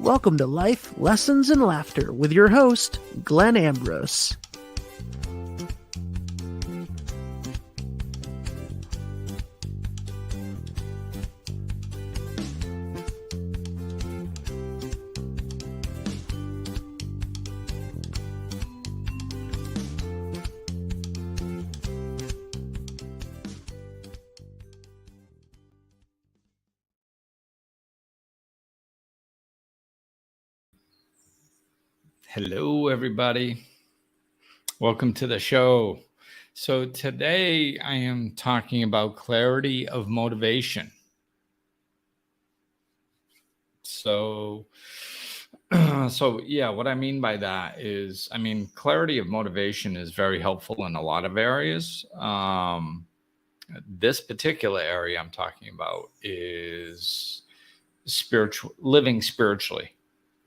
Welcome to Life, Lessons, and Laughter with your host, Glenn Ambrose. Hello, everybody. Welcome to the show. So today I am talking about clarity of motivation. So what I mean by that is, clarity of motivation is very helpful in a lot of areas. This particular area I'm talking about is living spiritually.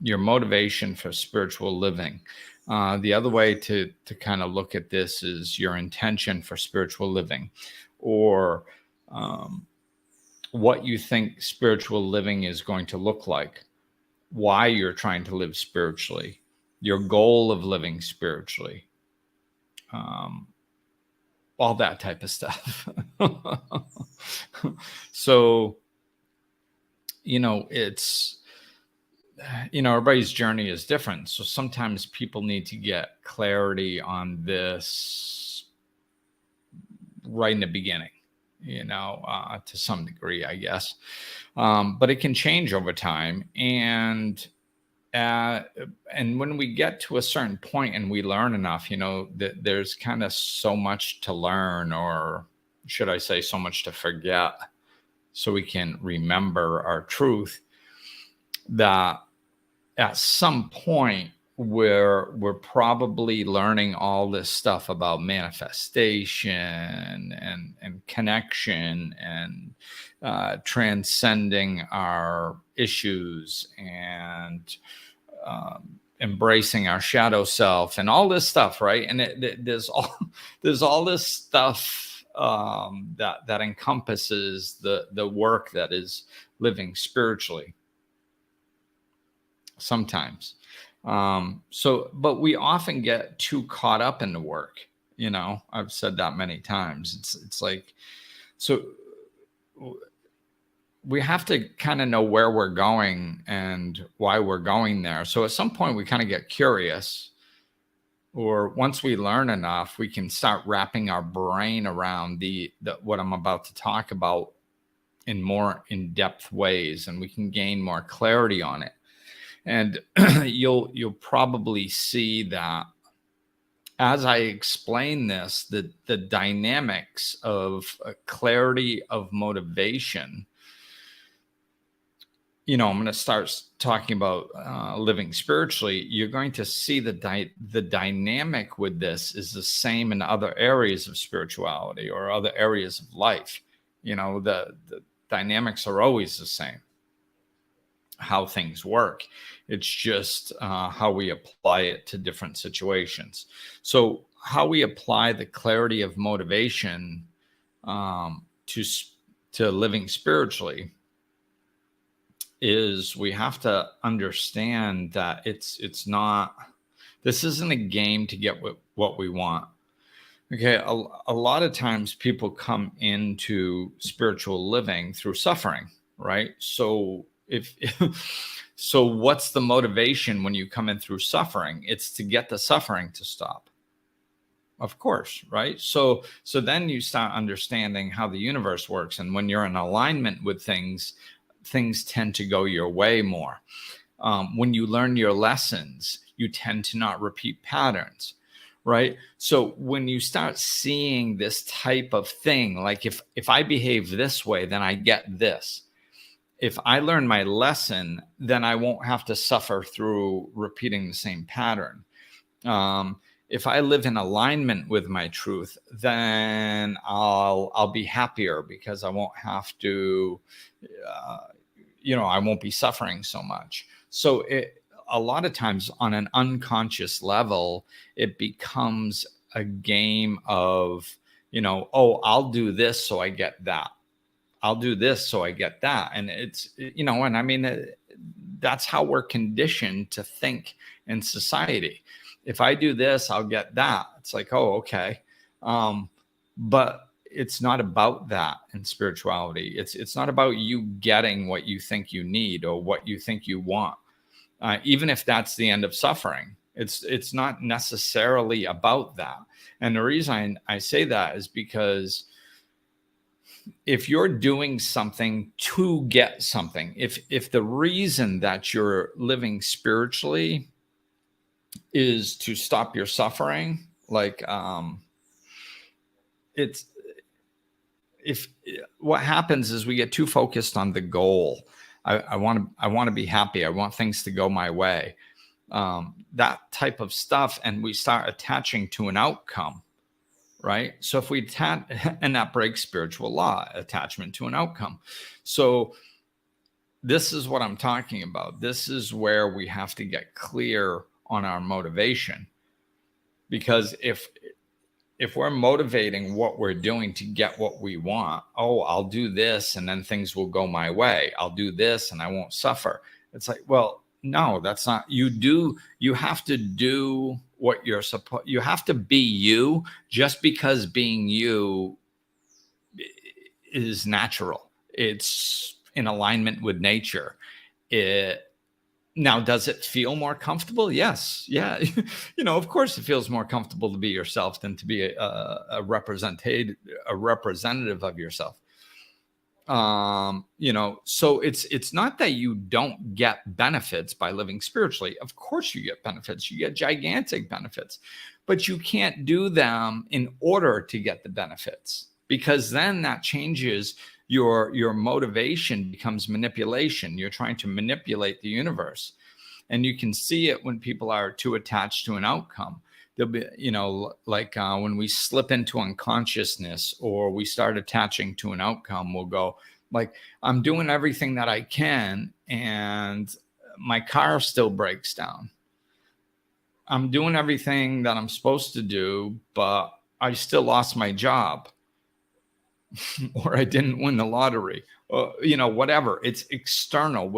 Your motivation for spiritual living. The other way to kind of look at this is your intention for spiritual living, or what you think spiritual living is going to look like, why you're trying to live spiritually, your goal of living spiritually, all that type of stuff. So, everybody's journey is different. So sometimes people need to get clarity on this right in the beginning, to some degree, I guess. But it can change over time. And when we get to a certain point and we learn enough, that there's kind of so much to learn, or should I say so much to forget, so we can remember our truth, that at some point we're probably learning all this stuff about manifestation and connection and transcending our issues and embracing our shadow self and all this stuff, right? And there's all this stuff that encompasses the work that is living spiritually. Sometimes. But we often get too caught up in the work. I've said that many times. It's like, so we have to kind of know where we're going and why we're going there. So at some point we kind of get curious, or once we learn enough, we can start wrapping our brain around what I'm about to talk about in more in-depth ways, and we can gain more clarity on it. And you'll probably see that as I explain this, the dynamics of clarity of motivation. I'm going to start talking about living spiritually. You're going to see the dynamic with this is the same in other areas of spirituality or other areas of life. The dynamics are always the same. How things work. It's just how we apply it to different situations. So how we apply the clarity of motivation to living spiritually is we have to understand that this isn't a game to get what we want. Okay, a lot of times people come into spiritual living through suffering, right? So so what's the motivation when you come in through suffering? It's to get the suffering to stop. Of course, right? So then you start understanding how the universe works. And when you're in alignment with things tend to go your way more. When you learn your lessons, you tend to not repeat patterns, right? So when you start seeing this type of thing, like if I behave this way, then I get this. If I learn my lesson, then I won't have to suffer through repeating the same pattern. If I live in alignment with my truth, then I'll be happier because I won't have to, I won't be suffering so much. So a lot of times on an unconscious level, it becomes a game of, I'll do this so I get that. I'll do this so I get that. And it's, that's how we're conditioned to think in society. If I do this, I'll get that. It's like, oh, okay. But it's not about that in spirituality. It's not about you getting what you think you need or what you think you want, even if that's the end of suffering. It's not necessarily about that. And the reason I say that is because if you're doing something to get something, if the reason that you're living spiritually is to stop your suffering, like it's if what happens is we get too focused on the goal. I want to be happy. I want things to go my way. That type of stuff, and we start attaching to an outcome, right? So if we attach, and that breaks spiritual law, attachment to an outcome. So this is what I'm talking about. This is where we have to get clear on our motivation, because if we're motivating what we're doing to get what we want, oh, I'll do this and then things will go my way. I'll do this and I won't suffer. It's like, well, no, that's not. You have to do what you're supposed. You have to be you, just because being you is natural. It's in alignment with nature. Now, does it feel more comfortable? Yes. Yeah. Of course it feels more comfortable to be yourself than to be a representative of yourself. So it's not that you don't get benefits by living spiritually. Of course you get benefits. You get gigantic benefits, but you can't do them in order to get the benefits, because then that changes your motivation, becomes manipulation. You're trying to manipulate the universe. And you can see it when people are too attached to an outcome. They'll be, like when we slip into unconsciousness or we start attaching to an outcome, we'll go like, I'm doing everything that I can and my car still breaks down. I'm doing everything that I'm supposed to do, but I still lost my job. Or I didn't win the lottery, whatever. It's external.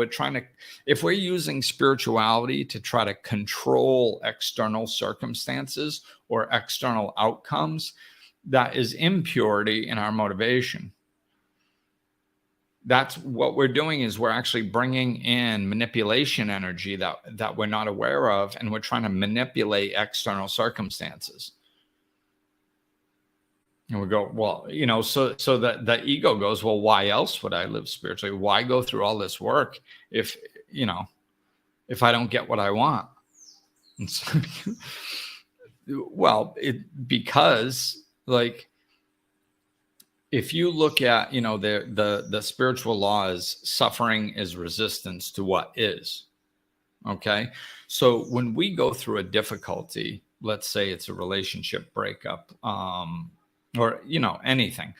If we're using spirituality to try to control external circumstances or external outcomes, that is impurity in our motivation. That's what we're doing, is we're actually bringing in manipulation energy that we're not aware of, and we're trying to manipulate external circumstances. And we go, well, so that the ego goes, well, why else would I live spiritually? Why go through all this work if I don't get what I want? And so, because like, if you look at, the spiritual laws, suffering is resistance to what is. Okay. So when we go through a difficulty, let's say it's a relationship breakup, or anything,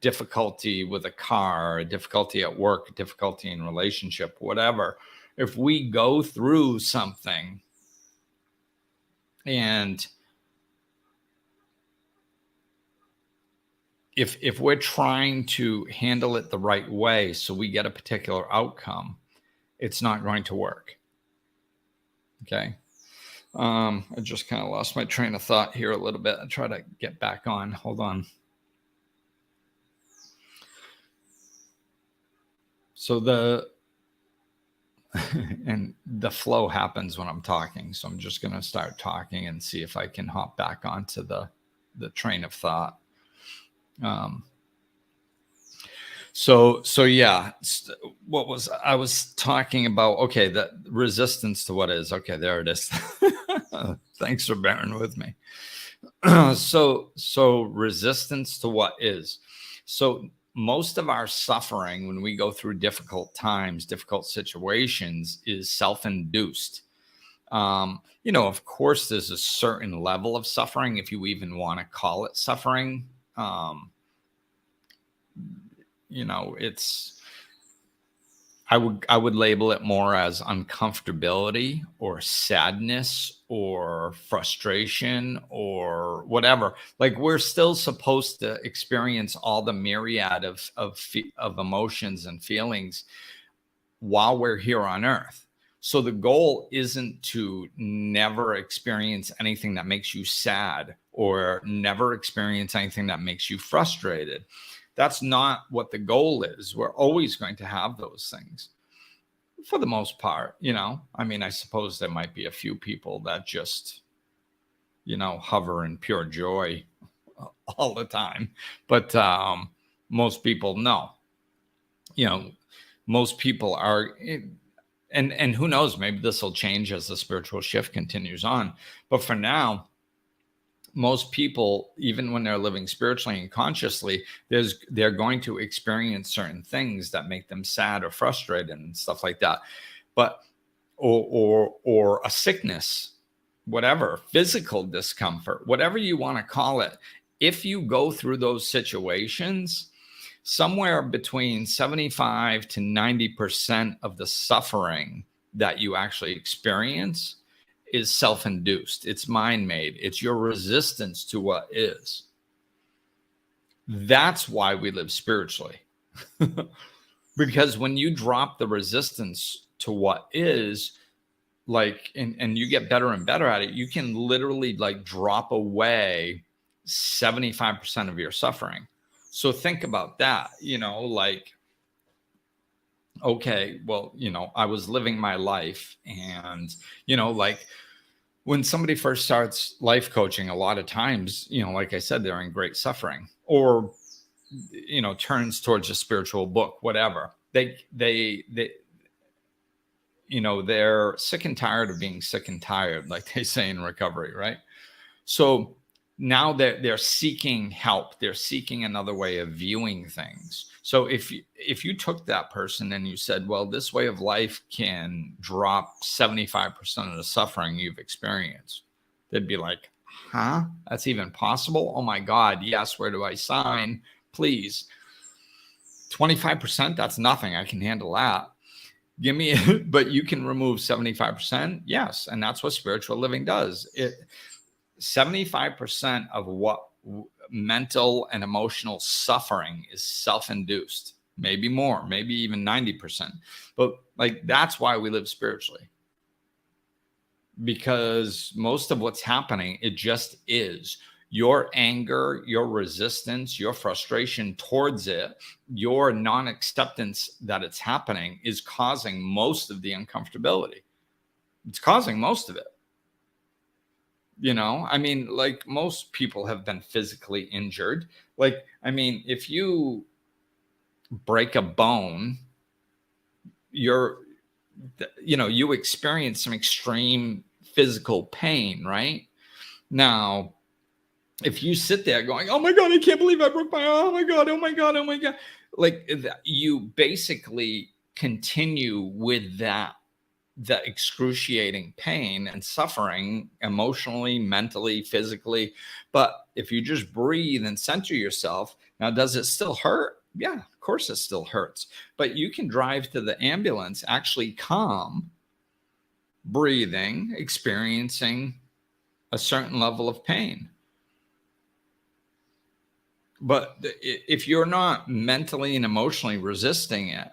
difficulty with a car, difficulty at work, difficulty in relationship, whatever. If we go through something and if we're trying to handle it the right way so we get a particular outcome, it's not going to work. Okay. I just kind of lost my train of thought here a little bit. I'll try to get back on. Hold on. So and the flow happens when I'm talking. So I'm just going to start talking and see if I can hop back onto the train of thought. So yeah, what was I was talking about? Okay, the resistance to what is. Okay, there it is. Thanks for bearing with me. So resistance to what is. So most of our suffering when we go through difficult times, difficult situations, is self-induced. Of course, there's a certain level of suffering, if you even want to call it suffering. It's, I would label it more as uncomfortability or sadness or frustration or whatever. Like, we're still supposed to experience all the myriad of emotions and feelings while we're here on earth. So the goal isn't to never experience anything that makes you sad or never experience anything that makes you frustrated. That's not what the goal is. We're always going to have those things for the most part, I mean, I suppose there might be a few people that just, hover in pure joy all the time. But most people, no. Most people are, and who knows, maybe this will change as the spiritual shift continues on. But for now, most people, even when they're living spiritually and consciously, they're going to experience certain things that make them sad or frustrated and stuff like that. But or a sickness, whatever, physical discomfort, whatever you want to call it. If you go through those situations, somewhere between 75 to 90% of the suffering that you actually experience is self-induced. It's mind-made. It's your resistance to what is. That's why we live spiritually. Because when you drop the resistance to what is, and you get better and better at it, you can literally drop away 75% of your suffering. So think about that, okay, well, I was living my life, and, when somebody first starts life coaching, a lot of times, like I said, they're in great suffering, or, turns towards a spiritual book, whatever. They're sick and tired of being sick and tired, like they say in recovery, right? So now they're seeking help. They're seeking another way of viewing things. So if you took that person and you said, well, this way of life can drop 75% of the suffering you've experienced, they'd be like, huh? That's even possible? Oh my God, yes, where do I sign? Please. 25%, that's nothing. I can handle that. Give me, but you can remove 75%? Yes. And that's what spiritual living does. 75% of what mental and emotional suffering is self-induced, maybe more, maybe even 90%. But that's why we live spiritually, because most of what's happening, it just is. Your anger, your resistance, your frustration towards it, your non-acceptance that it's happening is causing most of the uncomfortability. It's causing most of it. I mean, most people have been physically injured. If you break a bone, you experience some extreme physical pain, right? Now, if you sit there going, oh my God, I can't believe I broke my arm. Oh my God, oh my God, oh my God. You basically continue with that excruciating pain and suffering emotionally, mentally, physically. But if you just breathe and center yourself, now, does it still hurt? Yeah, of course it still hurts. But you can drive to the ambulance, actually calm, breathing, experiencing a certain level of pain. But if you're not mentally and emotionally resisting it,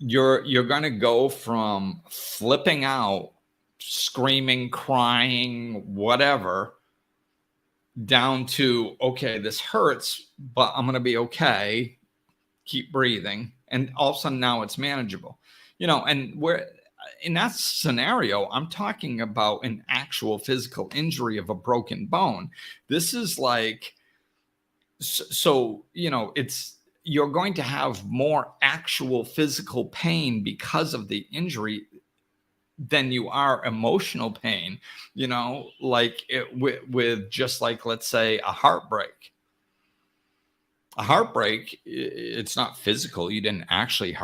you're going to go from flipping out, screaming, crying, whatever, down to, okay, this hurts, but I'm going to be okay. Keep breathing. And all of a sudden now it's manageable, and we're in that scenario, I'm talking about an actual physical injury of a broken bone. This is you're going to have more actual physical pain because of the injury than you are emotional pain, with just let's say, a heartbreak. A heartbreak, it's not physical. You didn't actually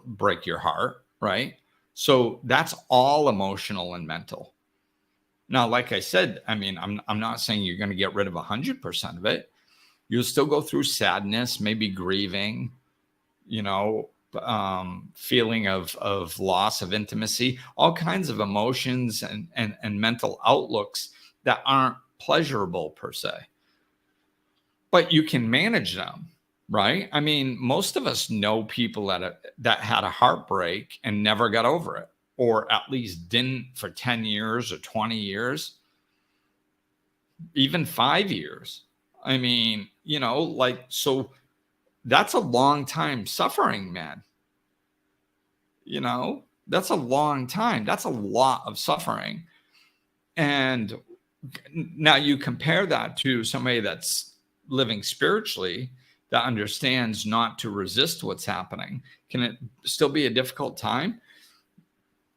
break your heart, right? So that's all emotional and mental. Now, like I said, I mean, I'm not saying you're going to get rid of 100% of it. You'll still go through sadness, maybe grieving, feeling of loss of intimacy, all kinds of emotions and mental outlooks that aren't pleasurable per se. But you can manage them. right? I mean, most of us know people that had a heartbreak and never got over it, or at least didn't for 10 years or 20 years, even 5 years. I mean, like, so that's a long time suffering, man. That's a long time. That's a lot of suffering. And now you compare that to somebody that's living spiritually, that understands not to resist what's happening. Can it still be a difficult time?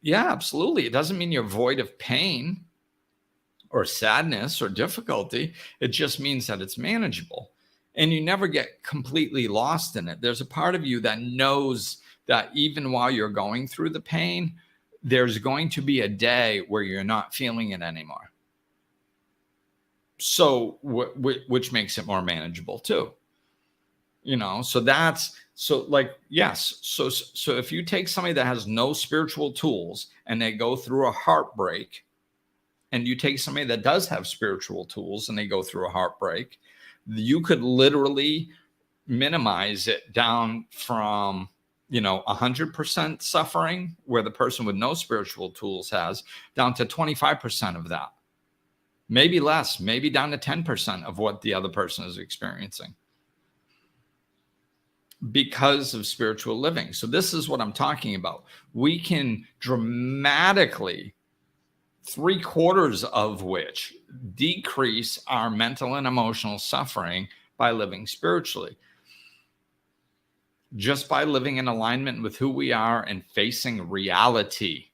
Yeah, absolutely. It doesn't mean you're void of pain or sadness or difficulty. It just means that it's manageable and you never get completely lost in it. There's a part of you that knows that even while you're going through the pain, there's going to be a day where you're not feeling it anymore. So, which makes it more manageable too. Yes. So if you take somebody that has no spiritual tools and they go through a heartbreak, and you take somebody that does have spiritual tools and they go through a heartbreak, you could literally minimize it down from 100% suffering, where the person with no spiritual tools has, down to 25% of that. Maybe less, maybe down to 10% of what the other person is experiencing because of spiritual living. So this is what I'm talking about. We can dramatically, 3/4 of which, decrease our mental and emotional suffering by living spiritually. Just by living in alignment with who we are and facing reality.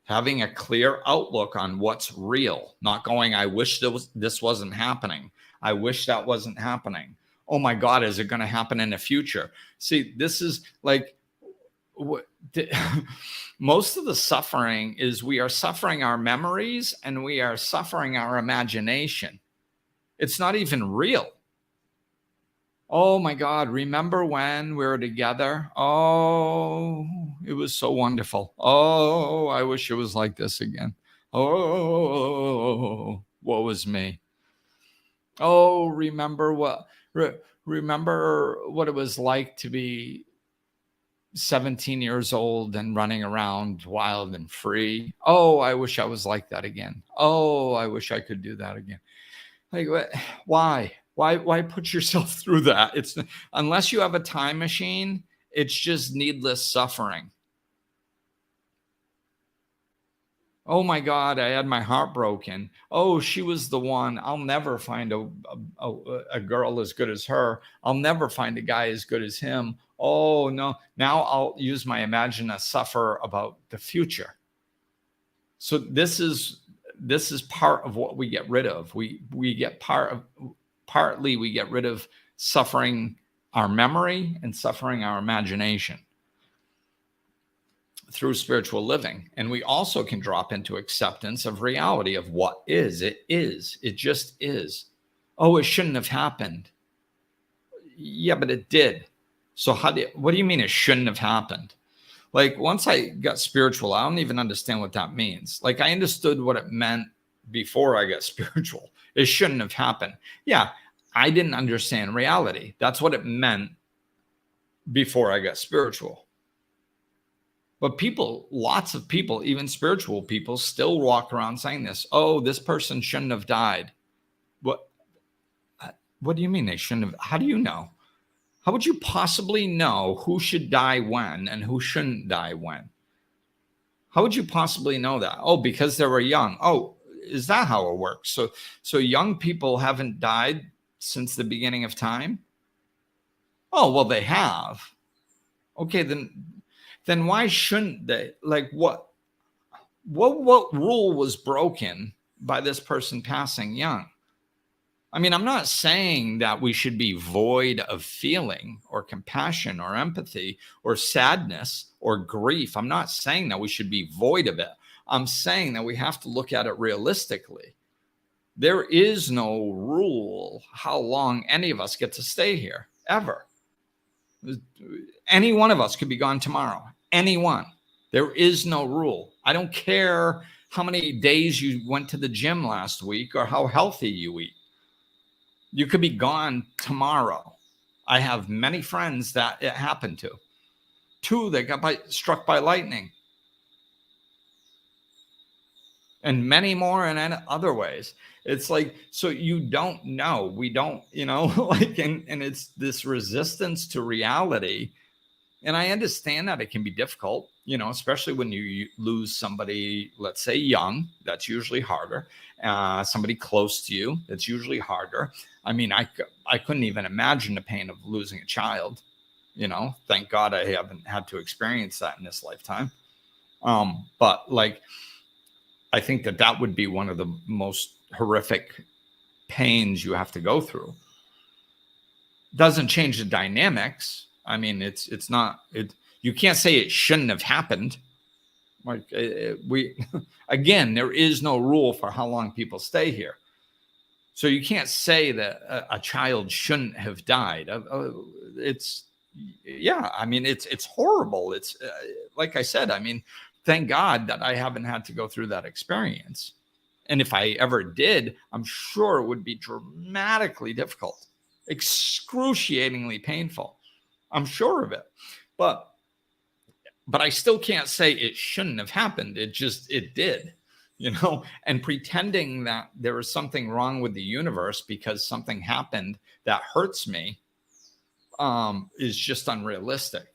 Having a clear outlook on what's real, not going, I wish this wasn't happening. I wish that wasn't happening. Oh my God, is it going to happen in the future? See, this is like, most of the suffering is we are suffering our memories and we are suffering our imagination. It's not even real. Oh my God, remember when we were together? Oh, it was so wonderful. Oh, I wish it was like this again. Oh, woe was me. Oh, remember what it was like to be 17 years old and running around wild and free. Oh, I wish I was like that again. Oh, I wish I could do that again. Like, why? Why put yourself through that? It's, unless you have a time machine, it's just needless suffering. Oh my God, I had my heart broken. Oh, she was the one. I'll never find a girl as good as her. I'll never find a guy as good as him. Oh no, now I'll use my imagination to suffer about the future. So this is part of what we get rid of. We get partly we get rid of suffering our memory and suffering our imagination through spiritual living. And we also can drop into acceptance of reality of what is. It is. It just is. Oh, it shouldn't have happened. Yeah, but it did. So what do you mean it shouldn't have happened? Like, once I got spiritual, I don't even understand what that means. Like, I understood what it meant before I got spiritual. It shouldn't have happened. Yeah, I didn't understand reality. That's what it meant before I got spiritual. But lots of people, even spiritual people, still walk around saying this. Oh, this person shouldn't have died. What do you mean they shouldn't have? How do you know? How would you possibly know who should die when and who shouldn't die when? How would you possibly know that? Oh, because they were young. Oh, is that how it works? So young people haven't died since the beginning of time? Oh, well, they have. Okay, then why shouldn't they? Like, what rule was broken by this person passing young? I mean, I'm not saying that we should be void of feeling or compassion or empathy or sadness or grief. I'm not saying that we should be void of it. I'm saying that we have to look at it realistically. There is no rule how long any of us get to stay here, ever. Any one of us could be gone tomorrow. Anyone. There is no rule. I don't care how many days you went to the gym last week or how healthy you eat. You could be gone tomorrow. I have many friends that it happened to. 2 that got struck by lightning. And many more in other ways. It's like, so you don't know. We don't, like, and it's this resistance to reality. And I understand that it can be difficult, especially when you lose somebody, let's say young, that's usually harder. Somebody close to you, that's usually harder. I mean, I couldn't even imagine the pain of losing a child, thank God I haven't had to experience that in this lifetime. But like, I think that would be one of the most horrific pains you have to go through. Doesn't change the dynamics. I mean, it's not, you can't say it shouldn't have happened. Like again, there is no rule for how long people stay here. So you can't say that a child shouldn't have died. It's horrible. It's like I said, I mean, thank God that I haven't had to go through that experience. And if I ever did, I'm sure it would be dramatically difficult, excruciatingly painful. I'm sure of it. But I still can't say it shouldn't have happened. It did, and pretending that there is something wrong with the universe because something happened that hurts me is just unrealistic.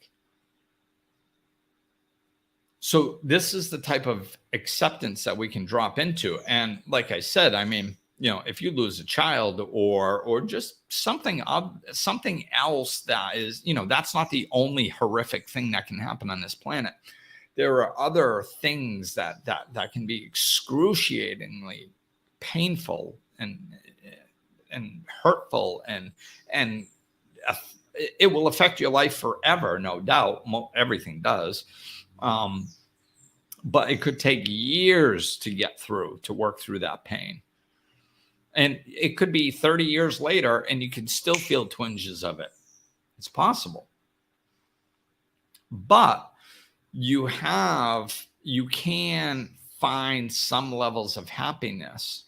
So this is the type of acceptance that we can drop into. And like I said, I mean, if you lose a child or just something else that is, that's not the only horrific thing that can happen on this planet. There are other things that can be excruciatingly painful and hurtful and it will affect your life forever, no doubt. Everything does. But it could take years to work through that pain. And it could be 30 years later and you can still feel twinges of it. It's possible. But you can find some levels of happiness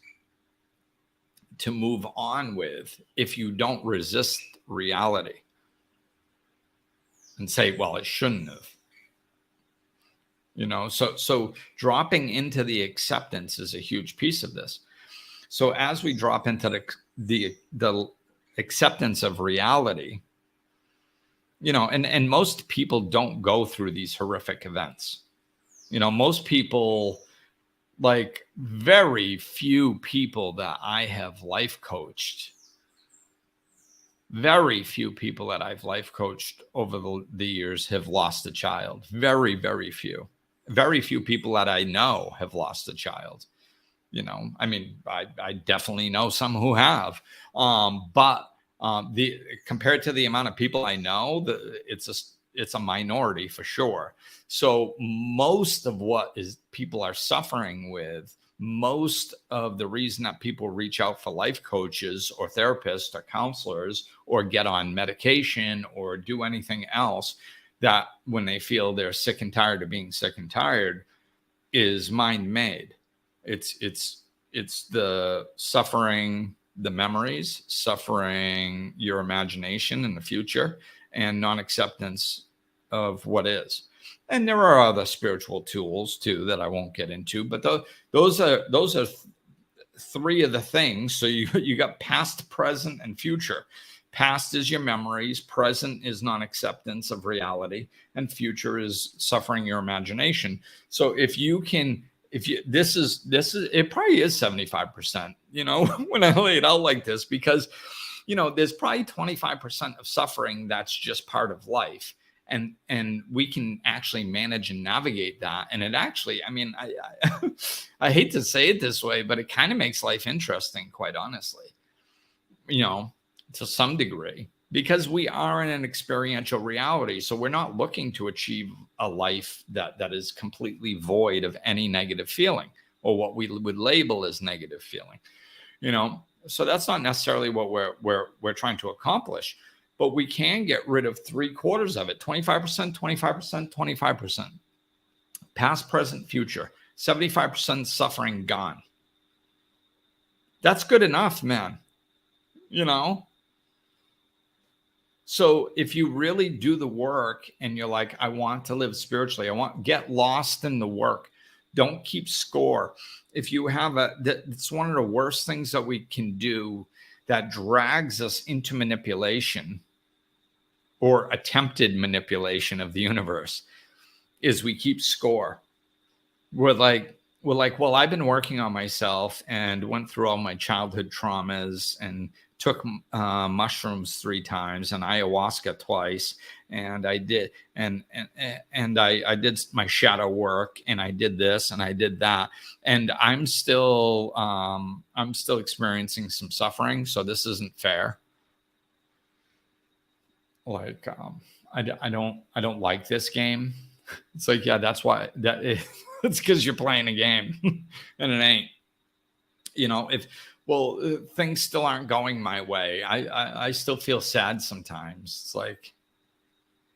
to move on with if you don't resist reality and say, well, it shouldn't have. So dropping into the acceptance is a huge piece of this. So as we drop into the acceptance of reality, and most people don't go through these horrific events. Most people, like very few people that I have life coached, very few people that I've life coached over the years have lost a child. Very, very few. Very few people that I know have lost a child. I mean, I definitely know some who have, but compared to the amount of people I know, it's a minority for sure. So most of what people are suffering with, most of the reason that people reach out for life coaches or therapists or counselors or get on medication or do anything else, that when they feel they're sick and tired of being sick and tired, is mind-made. It's the suffering, the memories, suffering your imagination in the future, and non-acceptance of what is. And there are other spiritual tools too that I won't get into, but those are 3 of the things. So you got past, present, and future. Past is your memories, present is non-acceptance of reality, and future is suffering your imagination. So this is it probably is 75%, when I lay it out like this, because there's probably 25% of suffering that's just part of life. And we can actually manage and navigate that. And it actually, I mean, I hate to say it this way, but it kind of makes life interesting, quite honestly, to some degree, because we are in an experiential reality. So we're not looking to achieve a life that is completely void of any negative feeling or what we would label as negative feeling, so that's not necessarily what we're trying to accomplish, but we can get rid of 3/4 of it, 25%, 25%, 25%, past, present, future, 75% suffering gone. That's good enough, man. So if you really do the work and you're like, I want to live spiritually, get lost in the work. Don't keep score. If you have that's one of the worst things that we can do that drags us into manipulation or attempted manipulation of the universe is we keep score. We're like, well, I've been working on myself and went through all my childhood traumas and took mushrooms 3 times and ayahuasca twice, and I did I did my shadow work, and I did this and I did that, and I'm still experiencing some suffering, so this isn't fair. Like, I don't like this game. It's like, yeah, that's why it's because you're playing a game and it ain't, if things still aren't going my way, I still feel sad sometimes. It's like,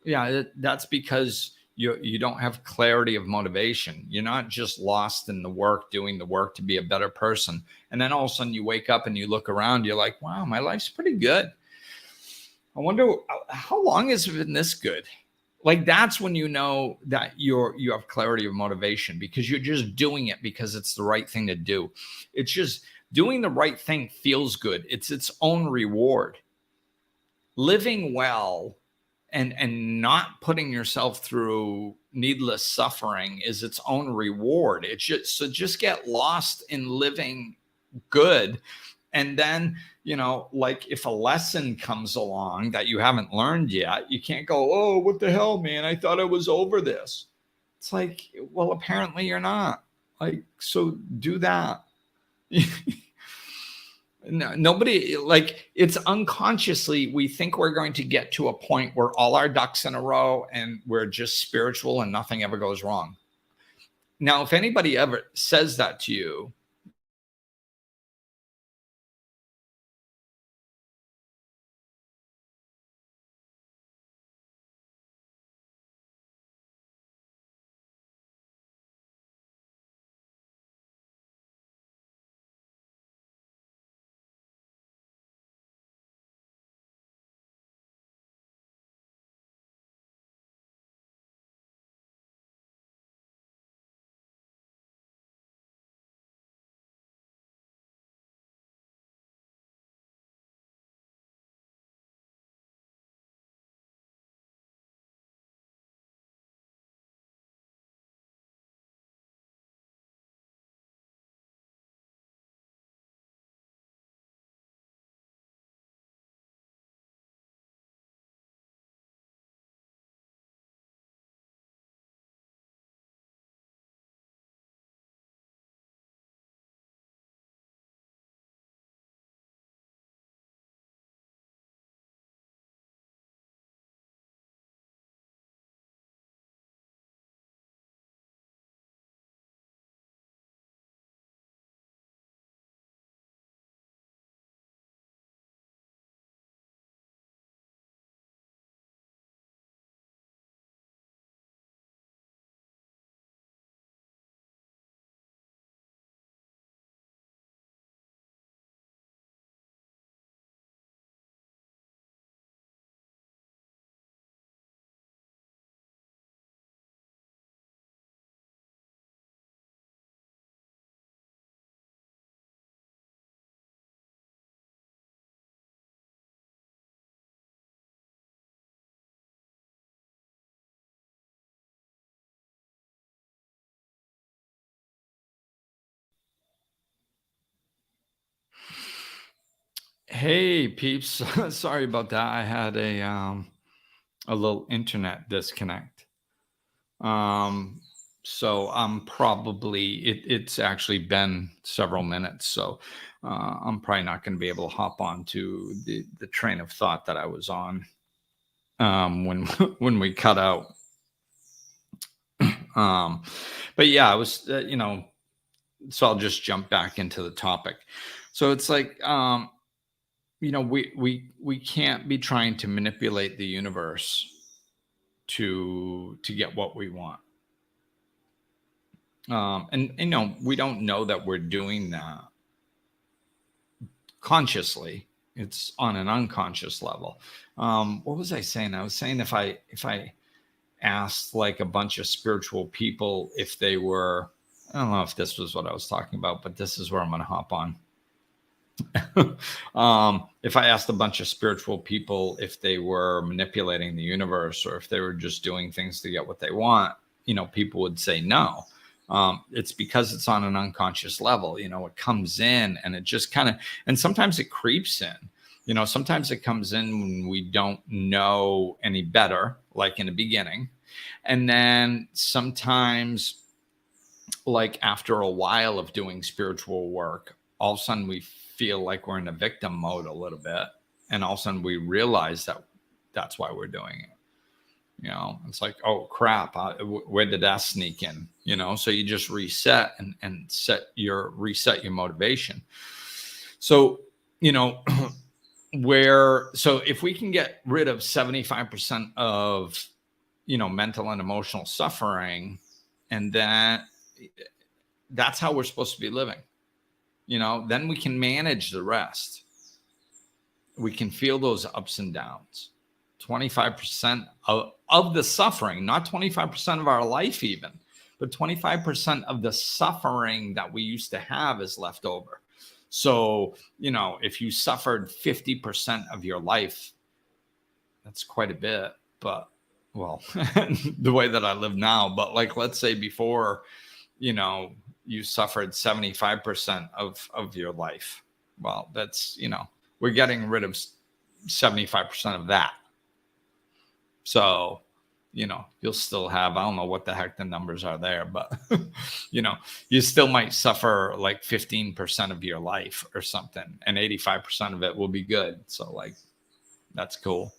yeah, that's because you don't have clarity of motivation. You're not just lost in the work, doing the work to be a better person. And then all of a sudden you wake up and you look around, you're like, wow, my life's pretty good. I wonder how long has it been this good? Like, that's when you know that you have clarity of motivation, because you're just doing it because it's the right thing to do. It's just doing the right thing feels good. It's its own reward. Living well and not putting yourself through needless suffering is its own reward. It's just get lost in living good. And then, like, if a lesson comes along that you haven't learned yet, you can't go, oh, what the hell, man? I thought I was over this. It's like, well, apparently you're not. Like, so do that. No, nobody, like, it's unconsciously, we think we're going to get to a point where all our ducks in a row and we're just spiritual and nothing ever goes wrong. Now, if anybody ever says that to you, hey, peeps, sorry about that. I had a little internet disconnect. Um, so I'm probably it's actually been several minutes, so I'm probably not going to be able to hop on to the train of thought that I was on when when we cut out. Um, but yeah, I was so I'll just jump back into the topic. So it's like, we can't be trying to manipulate the universe to get what we want. And we don't know that we're doing that consciously. It's on an unconscious level. What was I saying? I was saying if I asked like a bunch of spiritual people if they were, I don't know if this was what I was talking about, but this is where I'm going to hop on. If I asked a bunch of spiritual people if they were manipulating the universe or if they were just doing things to get what they want, people would say no. It's because it's on an unconscious level. It comes in and it just kind of, and sometimes it creeps in. Sometimes it comes in when we don't know any better, like in the beginning. And then sometimes, like after a while of doing spiritual work, all of a sudden we feel like we're in a victim mode a little bit. And all of a sudden we realize that that's why we're doing it. It's like, oh crap, where did that sneak in? So you just reset and reset your motivation. So, so if we can get rid of 75% of, mental and emotional suffering, and that's how we're supposed to be living, then we can manage the rest. We can feel those ups and downs. 25% of the suffering, not 25% of our life even, but 25% of the suffering that we used to have is left over. So, if you suffered 50% of your life, that's quite a bit, but the way that I live now, but like, let's say before, you suffered 75% of your life. Well, that's, we're getting rid of 75% of that. So, you'll still have, I don't know what the heck the numbers are there, but, you still might suffer like 15% of your life or something, and 85% of it will be good. So like, that's cool,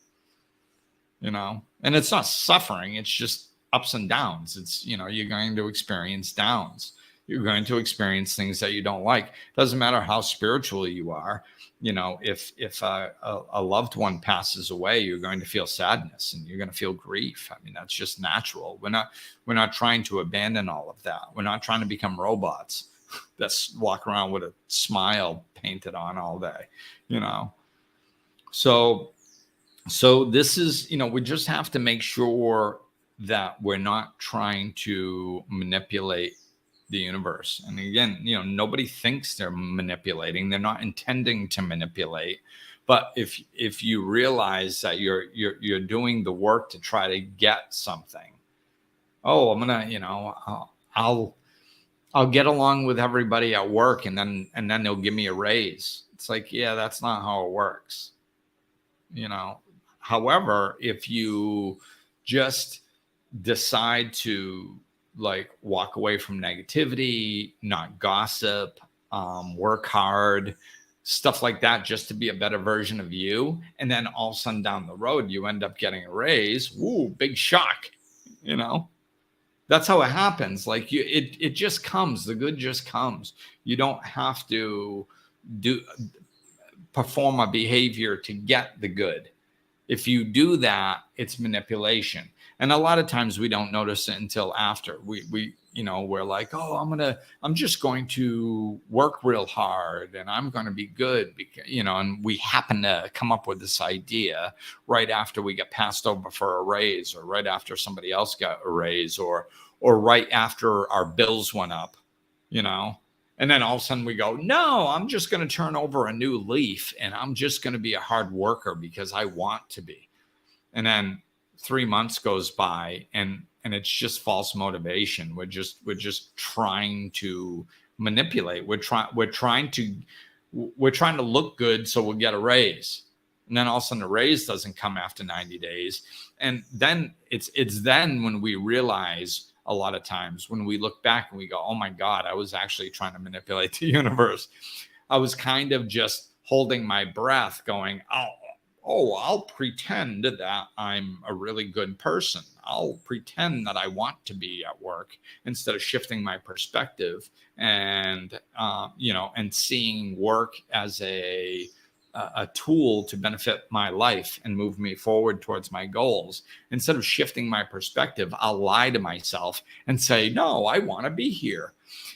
and it's not suffering. It's just ups and downs. It's, you're going to experience downs. You're going to experience things that you don't like. Doesn't matter how spiritual you are. If a loved one passes away, you're going to feel sadness and you're going to feel grief. I mean, that's just natural. We're not trying to abandon all of that. We're not trying to become robots that walk around with a smile painted on all day, So this is, we just have to make sure that we're not trying to manipulate the universe. And again, nobody thinks they're manipulating. They're not intending to manipulate. But if you realize that you're doing the work to try to get something, oh, I'm gonna, I'll get along with everybody at work, and then they'll give me a raise. It's like, yeah, that's not how it works. However, if you just decide to like walk away from negativity, not gossip, work hard, stuff like that, just to be a better version of you. And then all of a sudden down the road, you end up getting a raise. Woo, big shock. That's how it happens. Like it just comes. The good just comes. You don't have to perform a behavior to get the good. If you do that, it's manipulation. And a lot of times we don't notice it until after we're like, oh, I'm just going to work real hard and I'm going to be good because, and we happen to come up with this idea right after we get passed over for a raise, or right after somebody else got a raise, or right after our bills went up, and then all of a sudden we go, no, I'm just going to turn over a new leaf and I'm just going to be a hard worker because I want to be. And then 3 months goes by and it's just false motivation. We're just trying to manipulate. We're trying to look good so we'll get a raise. And then all of a sudden the raise doesn't come after 90 days. And then it's then when we realize, a lot of times when we look back and we go, oh my God, I was actually trying to manipulate the universe. I was kind of just holding my breath going, I'll pretend that I'm a really good person. I'll pretend that I want to be at work instead of shifting my perspective and seeing work as a tool to benefit my life and move me forward towards my goals. Instead of shifting my perspective, I'll lie to myself and say, no, I want to be here.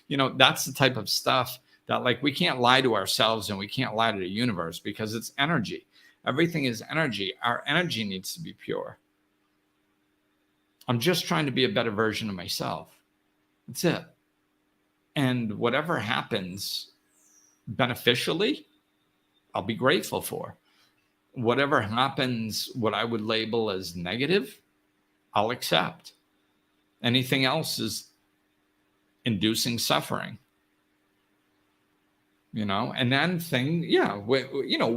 That's the type of stuff that like we can't lie to ourselves and we can't lie to the universe because it's energy. Everything is energy. Our energy needs to be pure. I'm just trying to be a better version of myself. That's it. And whatever happens beneficially, I'll be grateful for. Whatever happens, what I would label as negative, I'll accept. Anything else is inducing suffering. And then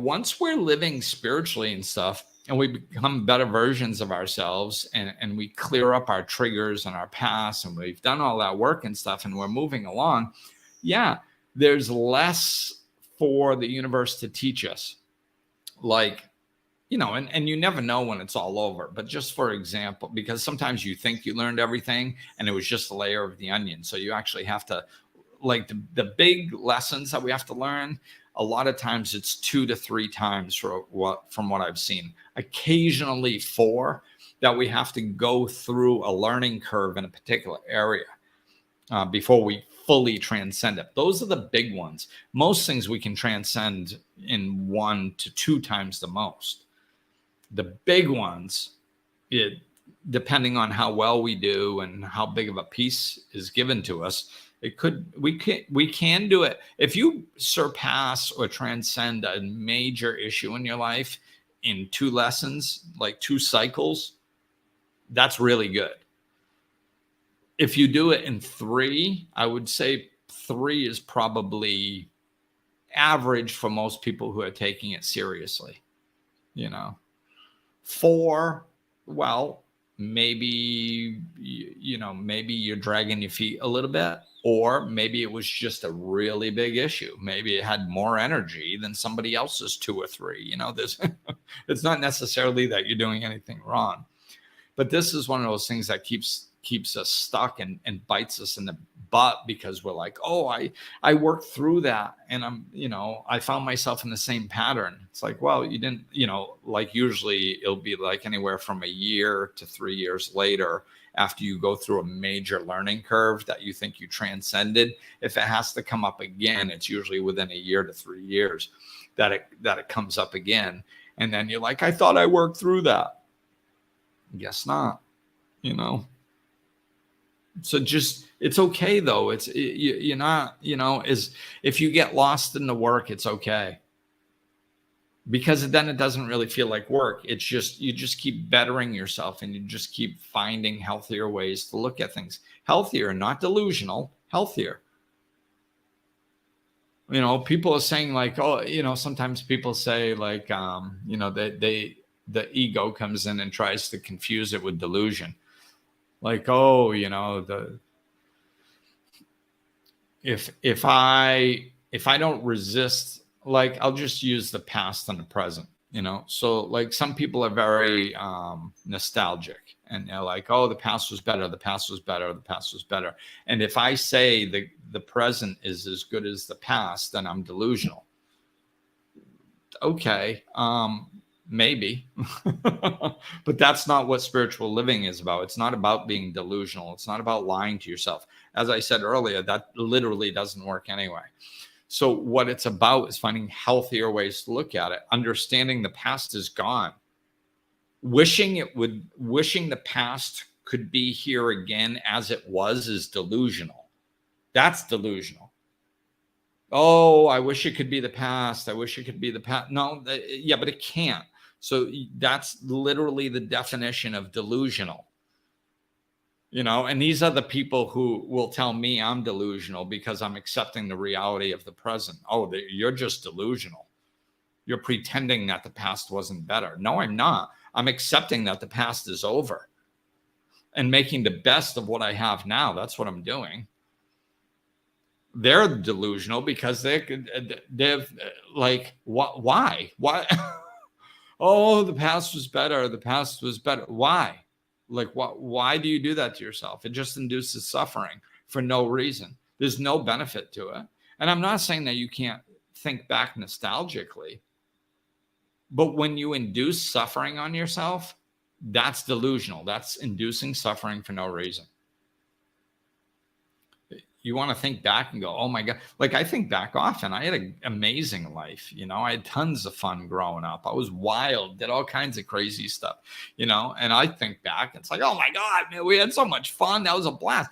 once we're living spiritually and stuff, and we become better versions of ourselves, and we clear up our triggers and our past, and we've done all that work and stuff, and we're moving along, there's less for the universe to teach us. Like, and you never know when it's all over. But just for example, because sometimes you think you learned everything and it was just a layer of the onion. So you actually have to, like the big lessons that we have to learn, a lot of times it's 2 to 3 times from what I've seen. Occasionally 4, that we have to go through a learning curve in a particular area before we fully transcend it. Those are the big ones. Most things we can transcend in 1 to 2 times the most. The big ones, depending on how well we do and how big of a piece is given to us, we can do it. If you surpass or transcend a major issue in your life in 2 lessons, like 2 cycles, that's really good. If you do it in 3, I would say 3 is probably average for most people who are taking it seriously. 4, well, maybe you're dragging your feet a little bit, or maybe it was just a really big issue. Maybe it had more energy than somebody else's 2 or 3. It's not necessarily that you're doing anything wrong, but this is one of those things that keeps us stuck and bites us in the butt, because we're like, oh, I worked through that, and I found myself in the same pattern. It's like, well, you didn't, like usually it'll be like anywhere from a year to 3 years later, after you go through a major learning curve that you think you transcended. If it has to come up again, it's usually within a year to 3 years that it comes up again. And then you're like, I thought I worked through that. Guess not, So just, it's okay though. You're not, if you get lost in the work, it's okay. Because then it doesn't really feel like work. It's just, you just keep bettering yourself, and you just keep finding healthier ways to look at things. Healthier, not delusional, healthier. People are saying like, oh, sometimes people say like, the ego comes in and tries to confuse it with delusion. Like, oh, if I don't resist, like, I'll just use the past and the present, So like some people are very nostalgic, and they're like, oh, the past was better. The past was better. The past was better. And if I say the present is as good as the past, then I'm delusional. Okay. Maybe, but that's not what spiritual living is about. It's not about being delusional. It's not about lying to yourself. As I said earlier, that literally doesn't work anyway. So what it's about is finding healthier ways to look at it, understanding the past is gone. Wishing the past could be here again as it was is delusional. That's delusional. Oh, I wish it could be the past. I wish it could be the past. No, yeah, but it can't. So that's literally the definition of delusional. And these are the people who will tell me I'm delusional because I'm accepting the reality of the present. Oh, you're just delusional. You're pretending that the past wasn't better. No, I'm not. I'm accepting that the past is over and making the best of what I have now. That's what I'm doing. They're delusional because they've like, why? Oh, the past was better. The past was better. Why? Like, why do you do that to yourself? It just induces suffering for no reason. There's no benefit to it. And I'm not saying that you can't think back nostalgically, but when you induce suffering on yourself, that's delusional. That's inducing suffering for no reason. you want to think back and go, oh my God. Like I think back often, I had an amazing life. You know, I had tons of fun growing up. I was wild, did all kinds of crazy stuff, you know, and I think back, it's like, oh my God, man, we had so much fun. That was a blast.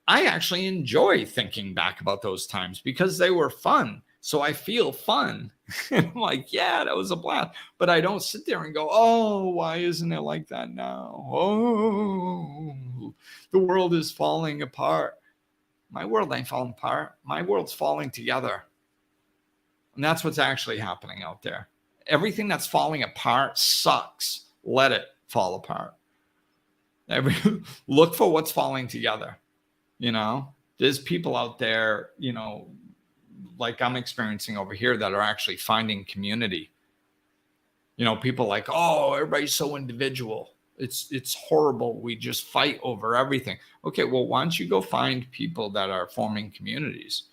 I actually enjoy thinking back about those times because they were fun. So I feel fun. I'm like, yeah, that was a blast. But I don't sit there and go, oh, why isn't it like that now? Oh, the world is falling apart. My world ain't falling apart. My world's falling together. And that's what's actually happening out there. Everything that's falling apart sucks. Let it fall apart. Look for what's falling together. You know, there's people out there, you know, like I'm experiencing over here that are actually finding community. You know, people like, oh, everybody's so individual. It's horrible. We just fight over everything. Okay, well, why don't you go find people that are forming communities?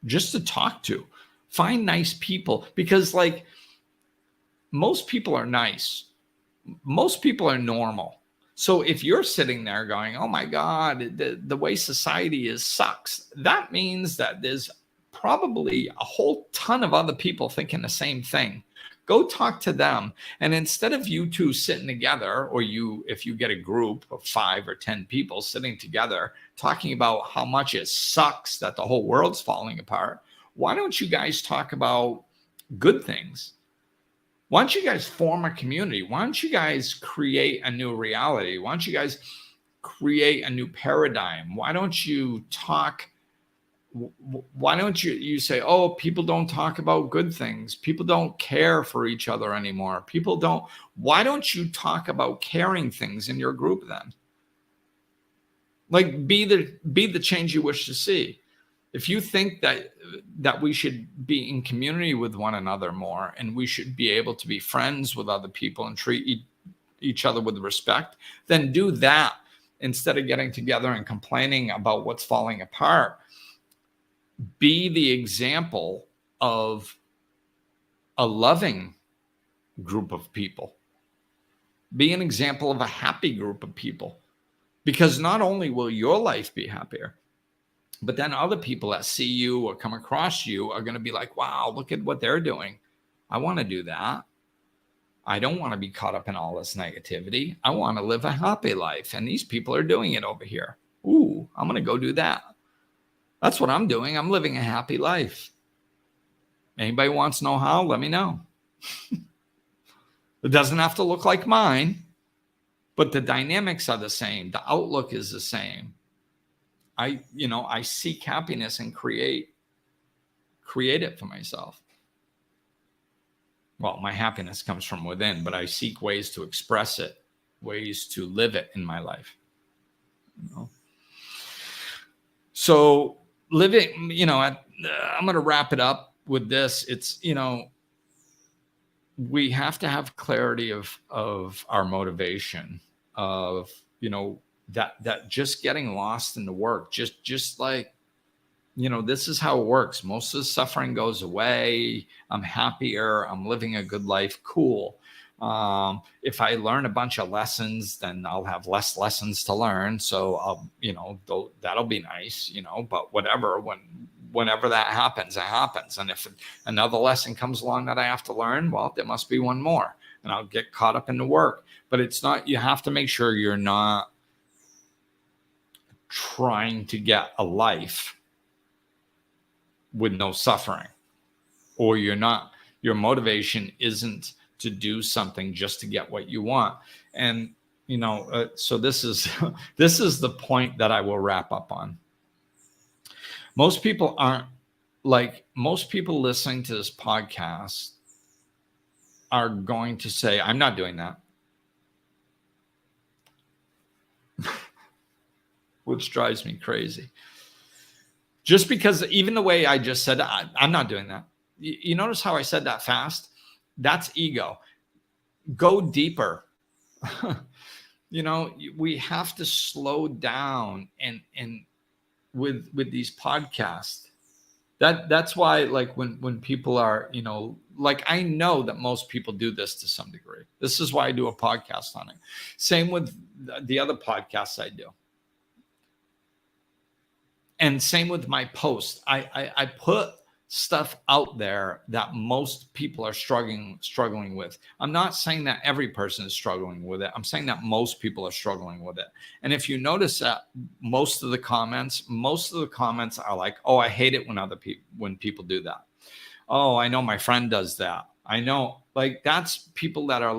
Just to talk to. Find nice people, because like most people are nice. Most people are normal. So if you're sitting there going, oh my God, the way society is sucks, that means that there's probably a whole ton of other people thinking the same thing. Go talk to them. And instead of you two sitting together, or if you get a group of 5 or 10 people sitting together talking about how much it sucks that the whole world's falling apart, why don't you guys talk about good things? Why don't you guys form a community? Why don't you guys create a new reality? Why don't you guys create a new paradigm? Why don't you talk? Why don't you say, oh, people don't talk about good things. People don't care for each other anymore. People don't. Why don't you talk about caring things in your group then? Like be the change you wish to see. If you think that we should be in community with one another more, and we should be able to be friends with other people and treat each other with respect, then do that instead of getting together and complaining about what's falling apart. Be the example of a loving group of people. Be an example of a happy group of people, because not only will your life be happier, but then other people that see you or come across you are going to be like, wow, look at what they're doing. I want to do that. I don't want to be caught up in all this negativity. I want to live a happy life. And these people are doing it over here. Ooh, I'm going to go do that. That's what I'm doing. I'm living a happy life. Anybody wants to know how? Let me know. It doesn't have to look like mine, but the dynamics are the same. The outlook is the same. I seek happiness and create it for myself. Well, my happiness comes from within, but I seek ways to express it, ways to live it in my life. You know? So living, I'm going to wrap it up with this. It's, we have to have clarity of our motivation, of, that just getting lost in the work, just like, this is how it works. Most of the suffering goes away. I'm happier. I'm living a good life. Cool. If I learn a bunch of lessons, then I'll have less lessons to learn. So I'll, that'll be nice, but whatever, whenever that happens, it happens. And if another lesson comes along that I have to learn, well, there must be one more, and I'll get caught up in the work. But it's not, you have to make sure you're not trying to get a life with no suffering, or your motivation isn't to do something just to get what you want. And, so this is the point that I will wrap up on. Most people listening to this podcast are going to say, I'm not doing that. Which drives me crazy. Just because, even the way I just said, I'm not doing that. You notice how I said that fast? That's ego. Go deeper. We have to slow down and with these podcasts. That's why, like, when people are, like, I know that most people do this to some degree. This is why I do a podcast on it. Same with the other podcasts I do. And same with my post. I put stuff out there that most people are struggling with. I'm not saying that every person is struggling with it. I'm saying that most people are struggling with it. And if you notice that most of the comments are like, "Oh, I hate it when people do that. Oh, I know my friend does that. I know." Like, that's people that are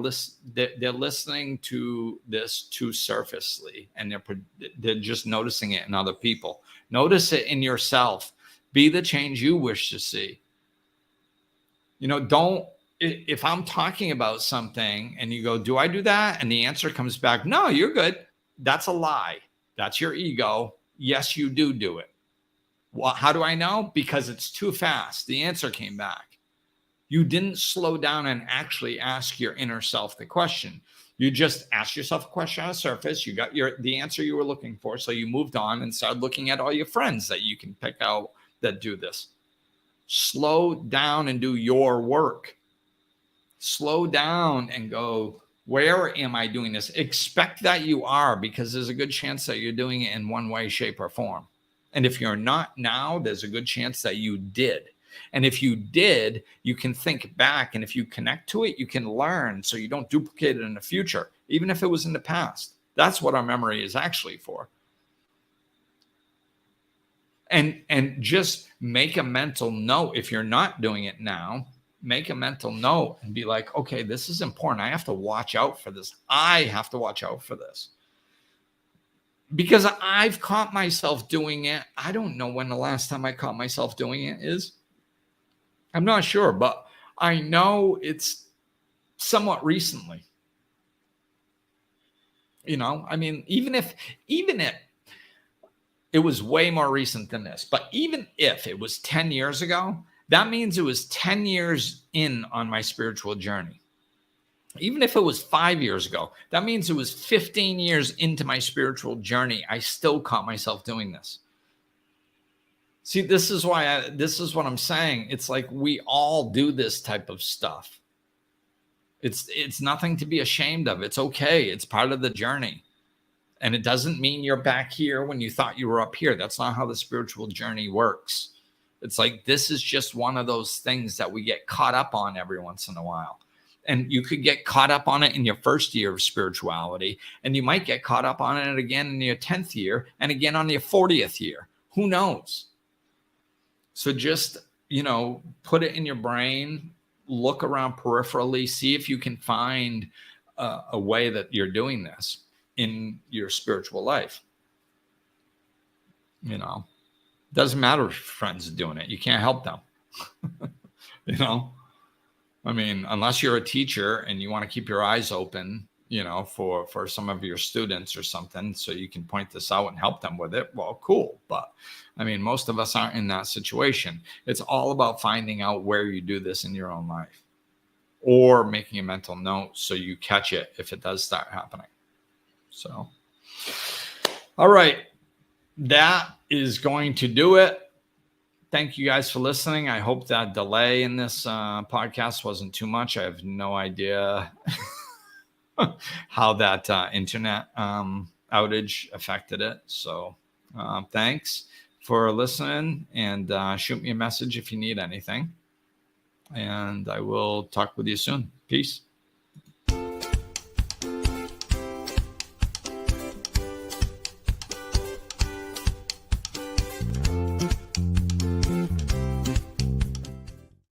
they're listening to this too surfacely, and they're just noticing it in other people. Notice it in yourself. Be the change you wish to see. If I'm talking about something and you go, "Do I do that?" And the answer comes back, "No, you're good." That's a lie. That's your ego. Yes, you do it. Well, how do I know? Because it's too fast. The answer came back. You didn't slow down and actually ask your inner self the question. You just asked yourself a question on the surface. You got the answer you were looking for. So you moved on and started looking at all your friends that you can pick out that do this. Slow down and do your work. Slow down and go, where am I doing this? Expect that you are, because there's a good chance that you're doing it in one way, shape, or form. And if you're not now, there's a good chance that you did. And if you did, you can think back. And if you connect to it, you can learn so you don't duplicate it in the future, even if it was in the past. That's what our memory is actually for. And just make a mental note. If you're not doing it now, make a mental note and be like, okay, this is important. I have to watch out for this. I have to watch out for this. Because I've caught myself doing it. I don't know when the last time I caught myself doing it is. I'm not sure, but I know it's somewhat recently. I mean, even if it was way more recent than this, but even if it was 10 years ago, that means it was 10 years in on my spiritual journey. Even if it was 5 years ago, that means it was 15 years into my spiritual journey. I still caught myself doing this. See, this is what I'm saying. It's like we all do this type of stuff. It's nothing to be ashamed of. It's okay. It's part of the journey. And it doesn't mean you're back here when you thought you were up here. That's not how the spiritual journey works. It's like, this is just one of those things that we get caught up on every once in a while. And you could get caught up on it in your first year of spirituality, and you might get caught up on it again in your 10th year and again on your 40th year. Who knows? So just, put it in your brain, look around peripherally, see if you can find a way that you're doing this in your spiritual life. Doesn't matter if your friends are doing it. You can't help them. I mean, unless you're a teacher and you want to keep your eyes open, for some of your students or something, so you can point this out and help them with it. Well, cool. But I mean, most of us aren't in that situation. It's all about finding out where you do this in your own life, or making a mental note so you catch it if it does start happening. So, all right. That is going to do it. Thank you guys for listening. I hope that delay in this podcast wasn't too much. I have no idea how that internet outage affected it. So thanks for listening, and shoot me a message if you need anything. And I will talk with you soon. Peace.